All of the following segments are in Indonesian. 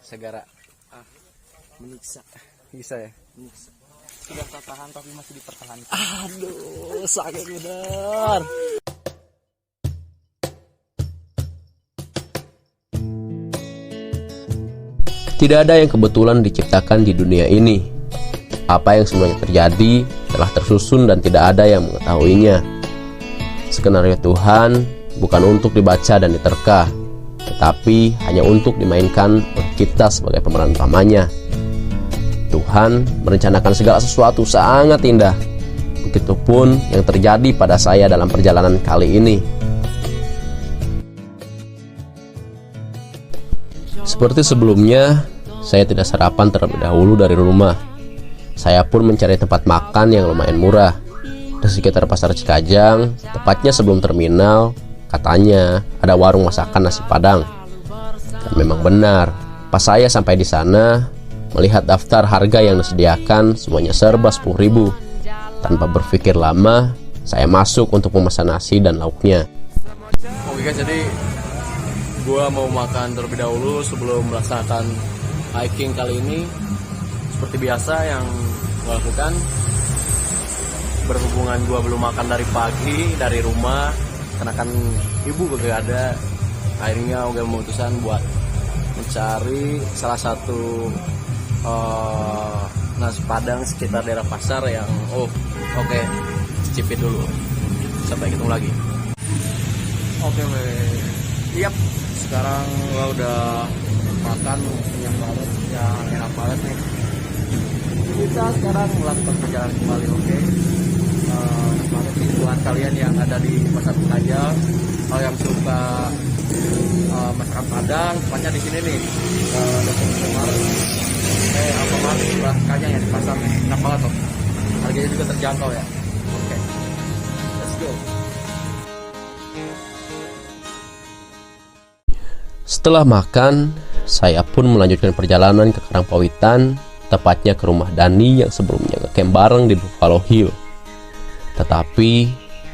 Segara Menyiksa. bisa ya. Sudah tertahan tapi masih dipertahankan. Aduh, sakit bener. Tidak ada yang kebetulan diciptakan di dunia ini. Apa yang sebenarnya terjadi telah tersusun dan tidak ada yang mengetahuinya. Skenario Tuhan bukan untuk dibaca dan diterka, tetapi hanya untuk dimainkan oleh kita sebagai pemeran utamanya. Tuhan merencanakan segala sesuatu sangat indah. Begitupun yang terjadi pada saya dalam perjalanan kali ini. Seperti sebelumnya, saya tidak sarapan terlebih dahulu dari rumah. Saya pun mencari tempat makan yang lumayan murah di sekitar pasar Cikajang, tepatnya sebelum terminal. Katanya ada warung masakan nasi Padang. Dan memang benar, pas saya sampai di sana, melihat daftar harga yang disediakan semuanya serba 10.000. Tanpa berpikir lama, saya masuk untuk memesan nasi dan lauknya. Oke guys, jadi gua mau makan terlebih dahulu sebelum melaksanakan hiking kali ini. Seperti biasa yang gua lakukan, berhubungan gua belum makan dari pagi dari rumah karena kan ibu gak ada. Akhirnya gua memutuskan buat mencari salah satu nasi Padang sekitar daerah pasar yang oke, cicipin dulu. Sampai ketemu lagi. Oke, yap. Sekarang gua udah makan, kenyang banget, ya enak banget nih. Kita sekarang melakukan perjalanan kembali, oke. Enak banget sih buat kalian yang ada di pasar Cikajang. Kalau yang suka masakan Padang, tepatnya di sini nih, Desa Semar. Alfamart sebelah Cikajang ya, di pasar nih. Enak banget tuh. Harganya juga terjangkau ya. Oke, let's go. Setelah makan, saya pun melanjutkan perjalanan ke Karangpawitan, tepatnya ke rumah Dani yang sebelumnya ngecamp bareng di Buffalo Hill. Tetapi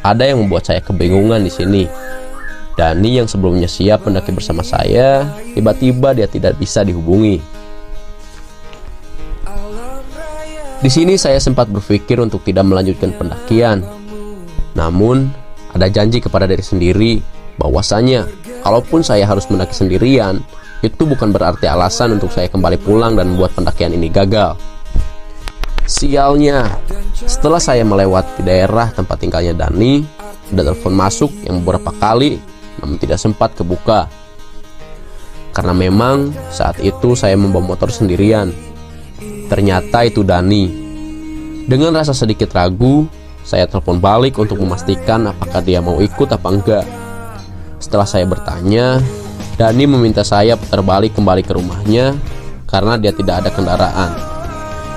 ada yang membuat saya kebingungan di sini. Dani yang sebelumnya siap mendaki bersama saya, tiba-tiba dia tidak bisa dihubungi. Di sini saya sempat berpikir untuk tidak melanjutkan pendakian. Namun, ada janji kepada diri sendiri bahwasanya kalaupun saya harus mendaki sendirian, itu bukan berarti alasan untuk saya kembali pulang dan membuat pendakian ini gagal. Sialnya, setelah saya melewati daerah tempat tinggalnya Dani, ada telepon masuk yang beberapa kali namun tidak sempat kebuka. Karena memang saat itu saya membawa motor sendirian. Ternyata itu Dani. Dengan rasa sedikit ragu, saya telepon balik untuk memastikan apakah dia mau ikut apa enggak. Setelah saya bertanya, Dani meminta saya putar balik kembali ke rumahnya karena dia tidak ada kendaraan.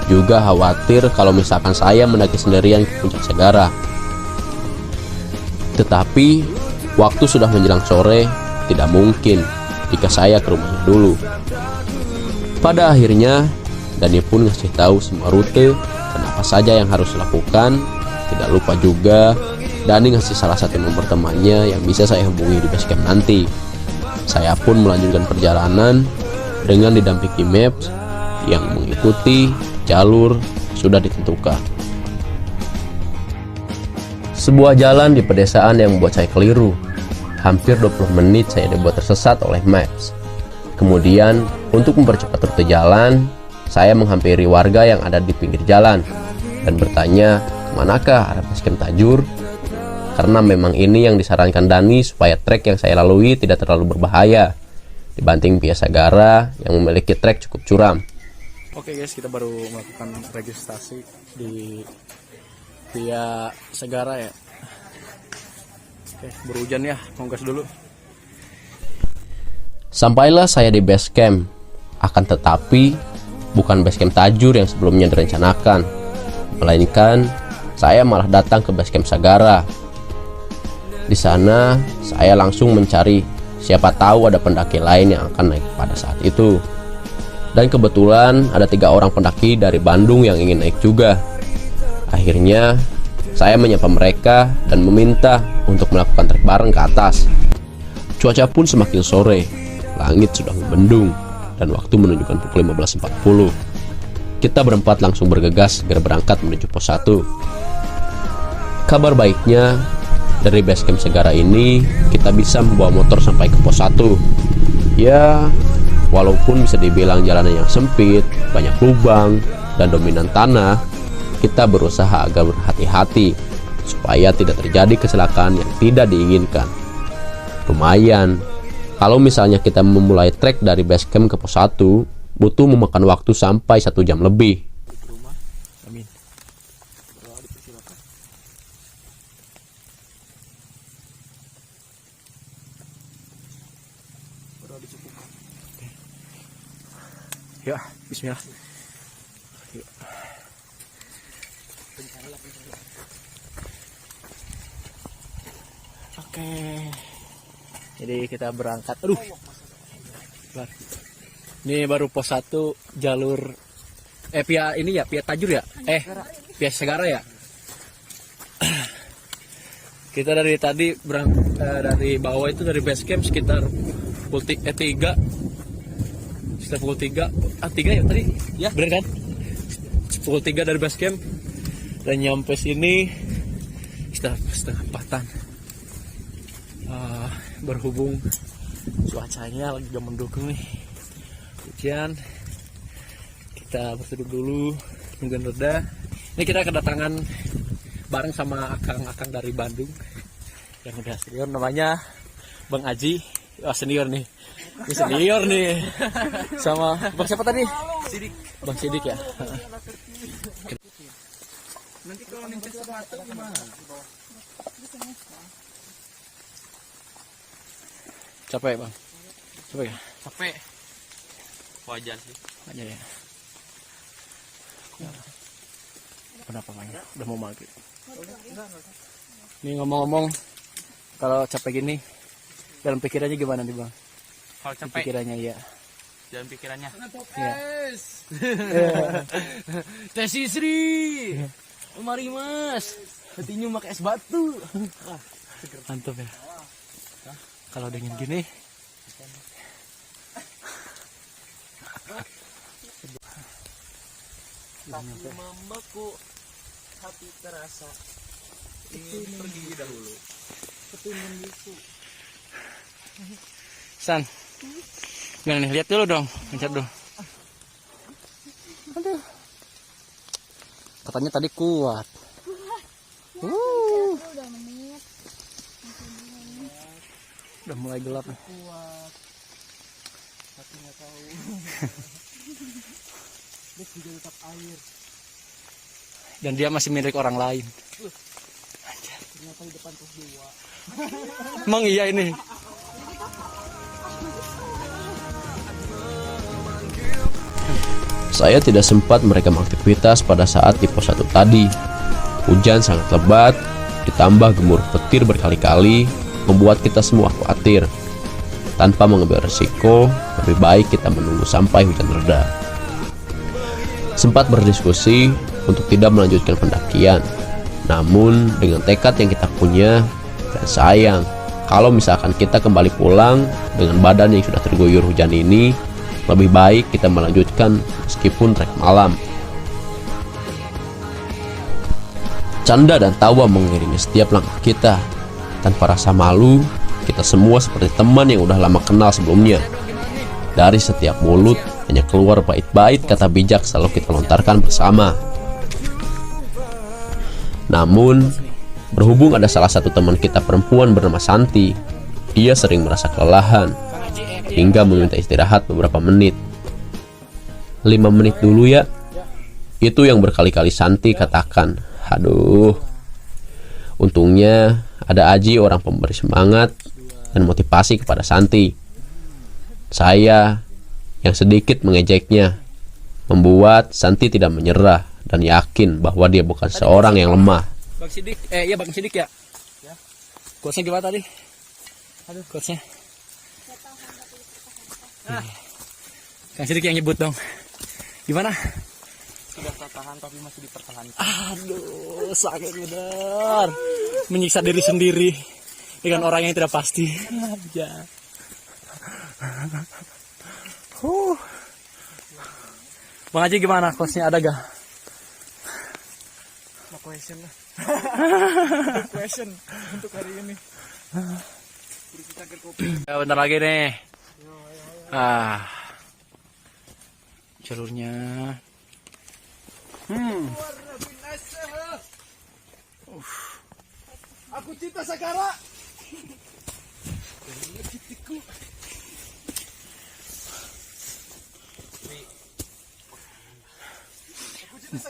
Juga khawatir kalau misalkan saya mendaki sendirian ke puncak Segara. Tetapi waktu sudah menjelang sore, tidak mungkin jika saya ke rumahnya dulu. Pada akhirnya Dani pun ngasih tahu semua rute dan apa saja yang harus dilakukan. Tidak lupa juga Dani ngasih salah satu nomor temannya yang bisa saya hubungi di basecamp nanti. Saya pun melanjutkan perjalanan dengan didampingi maps yang mengikuti jalur sudah ditentukan. Sebuah jalan di pedesaan yang membuat saya keliru. Hampir 20 menit saya dibuat tersesat oleh maps. Kemudian untuk mempercepat rute jalan, saya menghampiri warga yang ada di pinggir jalan dan bertanya kemanakah arah basecamp Tajur. Karena memang ini yang disarankan Dani supaya trek yang saya lalui tidak terlalu berbahaya dibanding Via Sagara yang memiliki trek cukup curam. Oke guys, kita baru melakukan registrasi di Via Sagara ya. Oke, berhujan ya, mau gas dulu. Sampailah saya di base camp. Akan tetapi bukan base camp Tajur yang sebelumnya direncanakan, melainkan saya malah datang ke base camp Sagara. Di sana saya langsung mencari siapa tahu ada pendaki lain yang akan naik pada saat itu. Dan kebetulan ada 3 orang pendaki dari Bandung yang ingin naik juga. Akhirnya saya menyapa mereka dan meminta untuk melakukan trek bareng ke atas. Cuaca pun semakin sore, langit sudah membendung, dan waktu menunjukkan pukul 15.40. Kita berempat langsung bergegas segera berangkat menuju pos 1. Kabar baiknya, dari basecamp Segara ini kita bisa membawa motor sampai ke pos 1. Ya, walaupun bisa dibilang jalanan yang sempit, banyak lubang, dan dominan tanah, kita berusaha agar berhati-hati supaya tidak terjadi kecelakaan yang tidak diinginkan. Lumayan, kalau misalnya kita memulai trek dari basecamp ke pos 1, butuh memakan waktu sampai 1 jam lebih. Amin. Ya, bismillah. Yuk. Oke. Jadi kita berangkat. Aduh. Ini baru pos 1 jalur via ini ya, via Tajur ya? Via Segara ya? Kita dari tadi dari bawah itu dari base camp sekitar pukul 3 ya tadi? Ya, bener kan? Pukul 3 dari base camp dan nyampe sini sekitar setengah 4-an. Berhubung cuacanya lagi gak mendukung nih, hujan, kita berteduh dulu nungguin reda. Ini kita kedatangan bareng sama akang-akang dari Bandung yang udah senior, namanya Bang Aji. Wah, senior nih, ini senior nih. Sama Bang siapa tadi? Sidik. Bang Sidik ya. Nanti kalau nih sepatu gimana? Capek Bang? Capek ya? Capek. Wajar sih. Wajar ya. Kenapa Bang? Udah mau maghrib. Nih ngomong-ngomong, kalau capek gini, dalam pikirannya gimana nih Bang? Kalau capek. Pikirannya ya. Dalam pikirannya. Ya. Tes Sri. Mari Mas. Hatinya pakai es batu. Mantap ya. Kalau dingin gini, tapi membeku, hati terasa ingin pergi dahulu. Ketumbang bisu. San, gimana nih? Lihat dulu dong, pencet dulu. Aduh, katanya tadi kuat. Udah mulai gelap nih. Kuat. Hati nggak tahu. Dia juga tetap air. Dan dia masih milik orang lain. Ternyata di depan pos 2. Emang iya ini. Saya tidak sempat merekam aktivitas pada saat di pos 1 tadi. Hujan sangat lebat, ditambah gemuruh petir berkali-kali, membuat kita semua khawatir. Tanpa mengambil resiko, lebih baik kita menunggu sampai hujan reda. Sempat berdiskusi untuk tidak melanjutkan pendakian. Namun dengan tekad yang kita punya, dan sayang kalau misalkan kita kembali pulang dengan badan yang sudah terguyur hujan ini, lebih baik kita melanjutkan meskipun trek malam. Canda dan tawa mengiringi setiap langkah kita. Tanpa rasa malu, kita semua seperti teman yang udah lama kenal sebelumnya. Dari setiap mulut hanya keluar bait-bait kata bijak selalu kita lontarkan bersama. Namun, berhubung ada salah satu teman kita perempuan bernama Santi, dia sering merasa kelelahan hingga meminta istirahat beberapa menit. 5 menit dulu ya. Itu yang berkali-kali Santi katakan. Aduh. Untungnya ada Aji, orang pemberi semangat dan motivasi kepada Santi. Saya yang sedikit mengejeknya, membuat Santi tidak menyerah dan yakin bahwa dia bukan seorang yang lemah. Bang Sidik, iya Bang Sidik ya? Ya. Quotesnya gimana tadi? Aduh, quotesnya. Kang Sidik yang nyebut dong. Gimana? Sudah tertahan tapi masih dipertahankan. Aduh, sakit benar. Menyiksa diri sendiri dengan orang yang tidak pasti. Ya. Bang Haji gimana kosnya, ada gak? No question lah. Question untuk hari ini. Ya, bentar lagi nih. Jalurnya. Aku cinta Sagara.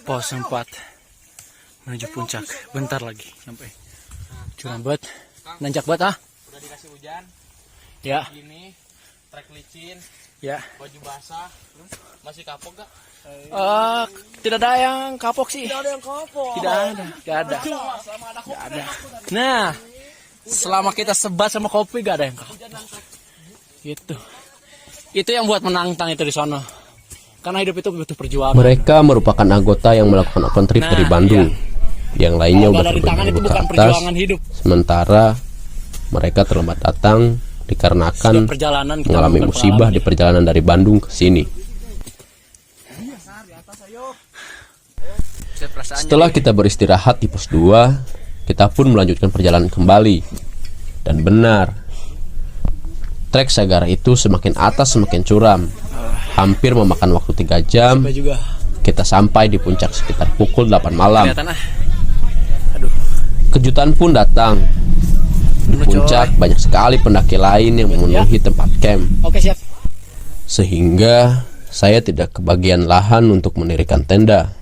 Pos 4 menuju puncak. Bentar lagi sampai. Curam banget. Nanjak banget ah. Udah dikasih hujan. Ya. Gini, trek licin, Ya. baju basah. Masih kapok gak? Tidak ada yang kapok sih. Tidak ada yang kapok. Tidak ada. Gak ada. Gak ada. Nah, selama kita sebat sama kopi gak ada yang kapok. Gitu. Itu yang buat menantang itu di sana. Karena hidup itu butuh perjuangan. Mereka merupakan anggota yang melakukan open trip dari Bandung. Yang lainnya Kalau udah ada rintangan itu berburu ke bukan atas. perjuangan hidup. Sementara mereka terlambat datang dikarenakan Setiap perjalanan kita mengalami melakukan musibah pengalaman. di perjalanan dari Bandung ke sini. Setelah kita beristirahat di pos 2, kita pun melanjutkan perjalanan kembali. Dan benar, trek Sagara itu semakin atas semakin curam. Hampir memakan waktu 3 jam. Sampai juga. Kita sampai di puncak sekitar pukul 8 malam. Kelihatan ah. Kejutan pun datang. Di puncak banyak sekali pendaki lain yang memenuhi tempat camp. Oke, siap. Sehingga saya tidak kebagian lahan untuk mendirikan tenda.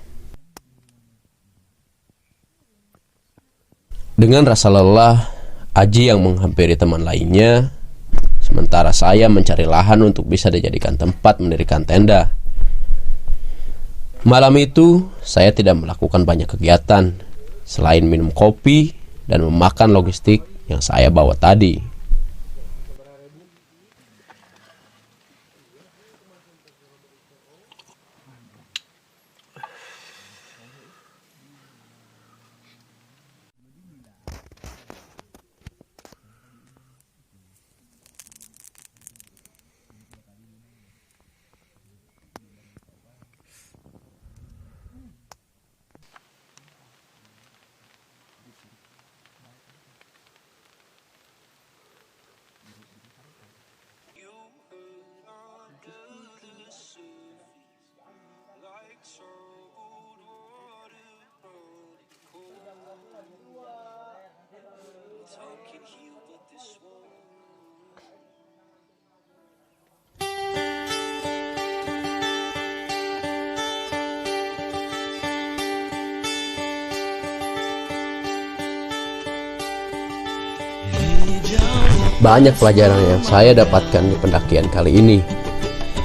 Dengan rasa lelah, Aji yang menghampiri teman lainnya, sementara saya mencari lahan untuk bisa dijadikan tempat mendirikan tenda. Malam itu, saya tidak melakukan banyak kegiatan selain minum kopi dan memakan logistik yang saya bawa tadi. Banyak pelajaran yang saya dapatkan di pendakian kali ini.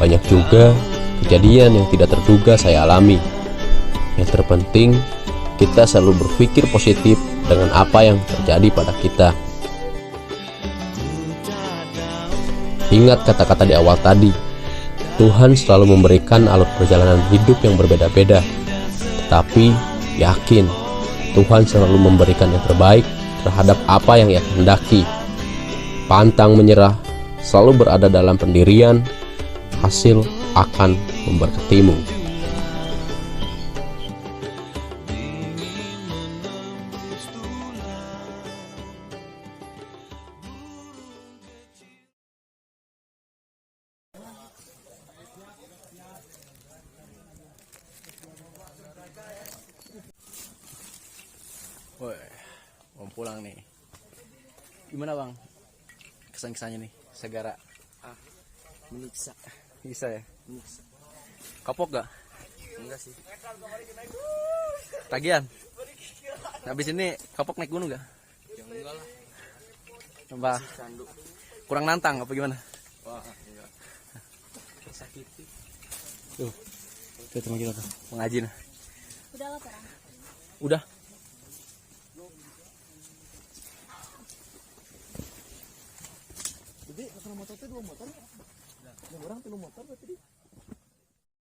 Banyak juga kejadian yang tidak terduga saya alami. Yang terpenting, kita selalu berpikir positif dengan apa yang terjadi pada kita. Ingat kata-kata di awal tadi, Tuhan selalu memberikan alur perjalanan hidup yang berbeda-beda. Tetapi yakin, Tuhan selalu memberikan yang terbaik terhadap apa yang Ia kehendaki. Pantang menyerah, selalu berada dalam pendirian, hasil akan memberkatimu. Woi, mau pulang nih. Gimana bang? Kesan-kesannya nih, Sagara. Menyiksa. Bisa ya? Menyiksa. Kapok gak? Enggak sih. Tagihan? Habis ini kapok naik gunung gak? Ya enggak lah. Mbah, Candu. kurang nantang apa gimana? Wah, enggak. Tersakiti. Tuh, itu teman kita tuh, mengaji nah. Udah laporan. Udah. Jadi, motor 2 motor. Yang orang 3 motor berarti.